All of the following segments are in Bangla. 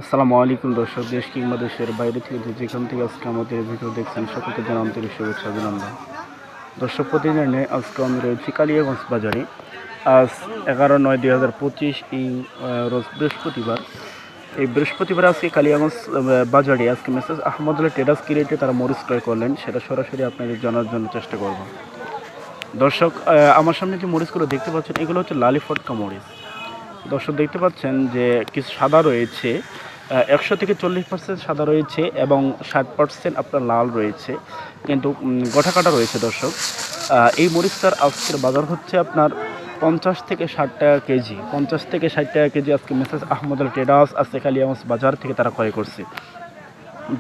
আসসালামু আলাইকুম দর্শক, দেশ কিংবা দেশের বাইরে থেকে যেখান থেকে আজকে আমাদের ভিডিও দেখছেন সকলকে জানাই আন্তরিক শুভেচ্ছা অভিনন্দন। দর্শক, প্রতিদিনে আজকে আমি রয়েছি কালিয়াগঞ্জ বাজারে। আজ 11/9/2025 এই রোজ বৃহস্পতিবার। এই বৃহস্পতিবার আজকে কালিয়াগঞ্জ বাজারে আজকে মেসেজ আহমদুল্লাহ ট্রেডার্স কি রেটে তারা মরিচ ক্রয় করলেন সেটা সরাসরি আপনাদের জানার জন্য চেষ্টা করব। দর্শক, আমার সামনে যে মরিচগুলো দেখতে পাচ্ছেন এগুলো হচ্ছে লালি ফটকা মরিচ। দর্শক, দেখতে পাচ্ছেন যে কিছু সাদা রয়েছে, ১০০ থেকে 40% সাদা রয়েছে এবং 60% আপনার লাল রয়েছে, কিন্তু গঠা কাটা রয়েছে। দর্শক, এই মরিচটার আজকের বাজার হচ্ছে আপনার 50 থেকে 60 টাকা কেজি। 50 থেকে 60 টাকা কেজি আজকে মেসেজ আহমদুল ট্রেডার্স আজকে কালিয়াগঞ্জ বাজার থেকে তারা ক্রয় করছে।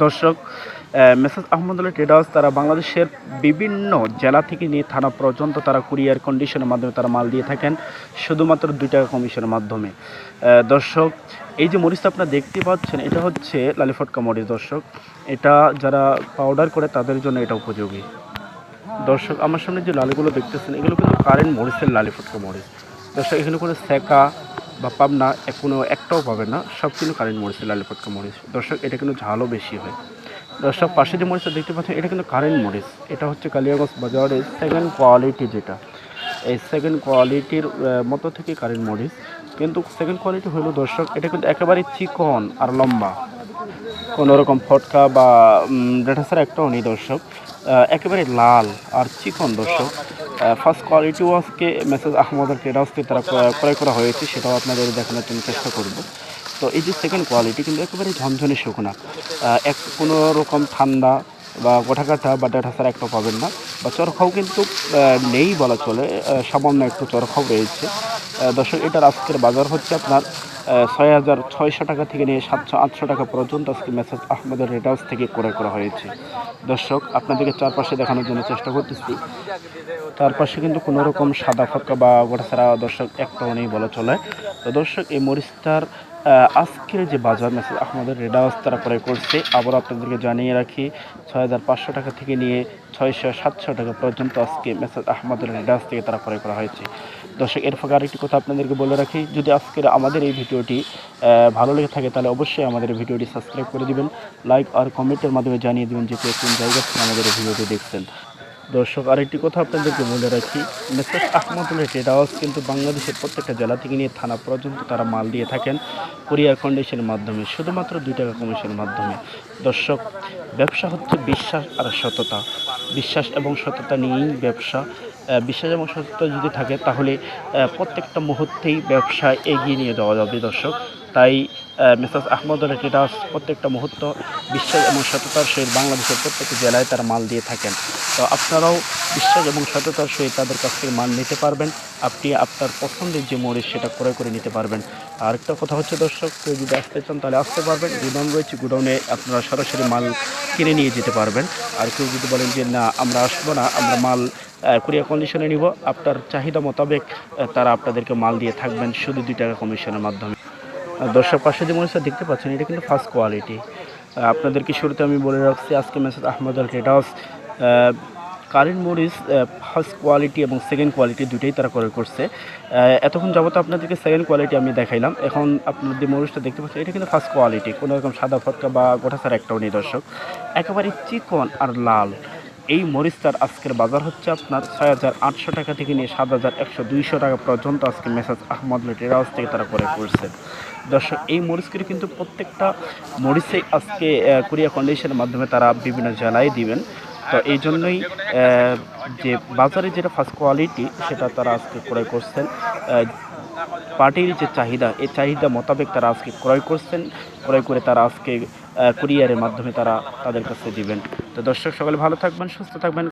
দর্শক, মেসেজ আহমদুল্লাহ ট্রেডার্স তারা বাংলাদেশের বিভিন্ন জেলা থেকে নিয়ে থানা পর্যন্ত তারা কুরিয়ার কন্ডিশনের মাধ্যমে তারা মাল দিয়ে থাকেন, শুধুমাত্র 2 টাকা কমিশনের মাধ্যমে। দর্শক, এই যে মরিচটা আপনারা দেখতে পাচ্ছেন এটা হচ্ছে লালি ফটকা মরিচ। দর্শক, এটা যারা পাউডার করে তাদের জন্য এটা উপযোগী। দর্শক, আমার সামনে যে লালিগুলো দেখতেছেন এগুলো কিন্তু কারেন্ট মরিচের লালি ফটকা মরিচ। দর্শক, এখানে কোনো সেকা বা পাবনা কোনো একটাও পাবে না, সব কিন্তু কারেন্ট মরিচের লালি ফটকা মরিচ। দর্শক, এটা কিন্তু ঝালও বেশি হয়। দর্শক, পাশে যে মরিচটা দেখতে পাচ্ছেন এটা কিন্তু কারেন্ট মরিচ। এটা হচ্ছে কালিয়াগঞ্জ বাজারের সেকেন্ড কোয়ালিটি, যেটা এই সেকেন্ড কোয়ালিটির মতো থেকে কারেন্ট মরিচ, কিন্তু সেকেন্ড কোয়ালিটি হলো দর্শক এটা কিন্তু একেবারে চিকন আর লম্বা, কোনো রকম ফটকা বা ডেটাসার একটাও নেই। দর্শক, একেবারে লাল আর চিকন। দর্শক, ফার্স্ট কোয়ালিটিও আজকে মেসেজ আহমদের ট্রেডার্সকে তারা ক্রয় করা হয়েছে, সেটাও আপনাদের দেখানোর জন্য চেষ্টা করব। তো এই যে সেকেন্ড কোয়ালিটি কিন্তু একেবারে ঝনঝনে শুকনা, কোনো রকম ঠান্ডা বা গোঠাকাঠা বা ডেটাসার একটাও পাবেন না, বা চরখাও কিন্তু নেই বলা চলে, সামান্য একটু চরখাও রয়েছে। দর্শক, এটার আজকের বাজার হচ্ছে আপনার 6,600 টাকা থেকে নিয়ে 700-800 টাকা পর্যন্ত আজকে মেসেজ আহমদের ট্রেডার্স থেকে ক্রয় করা হয়েছে। দর্শক, আপনাদেরকে চারপাশে দেখানোর জন্য চেষ্টা করতেছি। চারপাশে কিন্তু কোনো রকম সাদা ফটকা বা গোটা ছাড়া দর্শক একটাও নেই বলা চলে। তো দর্শক, এই মরিচটার আজকের যে বাজার মেসেজ আহমদের ট্রেডার্স তারা ক্রয় করছে, আবার আপনাদেরকে জানিয়ে রাখি 6,500 টাকা থেকে নিয়ে 600-700 টাকা পর্যন্ত আজকে মেসেজ আহমদের ট্রেডার্স থেকে তারা ক্রয় করা হয়েছে। দর্শক, এর ফাঁকে আরেকটি কথা আপনাদেরকে বলে রাখি, যদি আজকের আমাদের এই ভিডিওটি ভালো লেগে থাকে তাহলে অবশ্যই আমাদের ভিডিওটি সাবস্ক্রাইব করে দিবেন, লাইক আর কমেন্টের মাধ্যমে জানিয়ে দেবেন যে কোন জায়গা থেকে আমাদের এই ভিডিওটি দেখছেন। দর্শক, আরেকটি কথা আপনাদেরকে বলে রাখি, মেসেজ আহমদুল্লাহ ট্রেডার্স কিন্তু বাংলাদেশের প্রত্যেকটা জেলা থেকে নিয়ে থানা পর্যন্ত তারা মাল দিয়ে থাকেন কুরিয়ার কন্ডিশনের মাধ্যমে, শুধুমাত্র 2 টাকা কমিশনের মাধ্যমে। দর্শক, ব্যবসা হচ্ছে বিশ্বাস আর সততা। বিশ্বাস এবং সততা নিয়েই ব্যবসা। বিশ্বাস এবং সততা যদি থাকে তাহলে প্রত্যেকটা মুহূর্তেই ব্যবসায় এগিয়ে নিয়ে যাওয়া যাবে। দর্শক, তাই মেসেজ আহমদুল্লাহ ট্রেডার্স প্রত্যেকটা মুহূর্ত বিশ্বাস এবং সততার সহিত বাংলাদেশের প্রত্যেকটি জেলায় তারা মাল দিয়ে থাকেন। তো আপনারাও বিশ্বাস এবং সততার সহিত তাদের কাছ থেকে মাল নিতে পারবেন। আপনি আপনার পছন্দের যে মরিচ সেটা ক্রয় করে নিতে পারবেন। আরেকটা কথা হচ্ছে দর্শক, কেউ যদি আসতে চান তাহলে আসতে পারবেন, গুডাউন রয়েছে, গুডাউনে আপনারা সরাসরি মাল কিনে নিয়ে যেতে পারবেন। আর কেউ যদি বলেন যে না আমরা আসবো না, আমরা মাল কুরিয়ার কন্ডিশনে নিব, আপনার চাহিদা মোতাবেক তারা আপনাদেরকে মাল দিয়ে থাকবেন শুধু 2 টাকা কমিশনের মাধ্যমে। দর্শক, পাশে যে মরিচটা দেখতে পাচ্ছেন এটা কিন্তু ফার্স্ট কোয়ালিটি। আপনাদেরকে শুরুতে আমি বলে রাখছি আজকে মেসেজ আহমদুল ট্রেডার্স কারেন্ট মরিচ ফার্স্ট কোয়ালিটি এবং সেকেন্ড কোয়ালিটি দুটোই তারা ক্রয় করছে। এতক্ষণ যাবত আপনাদেরকে সেকেন্ড কোয়ালিটি আমি দেখাইলাম, এখন আপনাদের যে মরিচটা দেখতে পাচ্ছেন এটা কিন্তু ফার্স্ট কোয়ালিটি, কোনো রকম সাদা ফটকা বা গোটা ছাড়া একটাও নেই। দর্শক, একেবারে চিকন আর লাল এই মরিচটার আজকের বাজার হচ্ছে আপনার 6,800 টাকা থেকে নিয়ে 7,100-200 টাকা পর্যন্ত আজকে মেসেজ আহমদুল্লাহ ট্রেডার্স থেকে তারা ক্রয় করছে। দর্শক, এই মরিচগুলি কিন্তু প্রত্যেকটা মরিচেই আজকে কুরিয়ার কন্ডিশনের মাধ্যমে তারা বিভিন্ন জেলায় দিবেন। তো এই জন্যই যে বাজারে যেটা ফার্স্ট কোয়ালিটি সেটা তারা আজকে ক্রয় করছেন। পার্টির যে চাহিদা, এই চাহিদা মোতাবেক তারা আজকে ক্রয় করছেন, ক্রয় করে তারা আজকে কুরিয়ারের মাধ্যমে তারা তাদের কাছে দিবেন। তো দর্শক, সকলে ভালো থাকবেন, সুস্থ থাকবেন।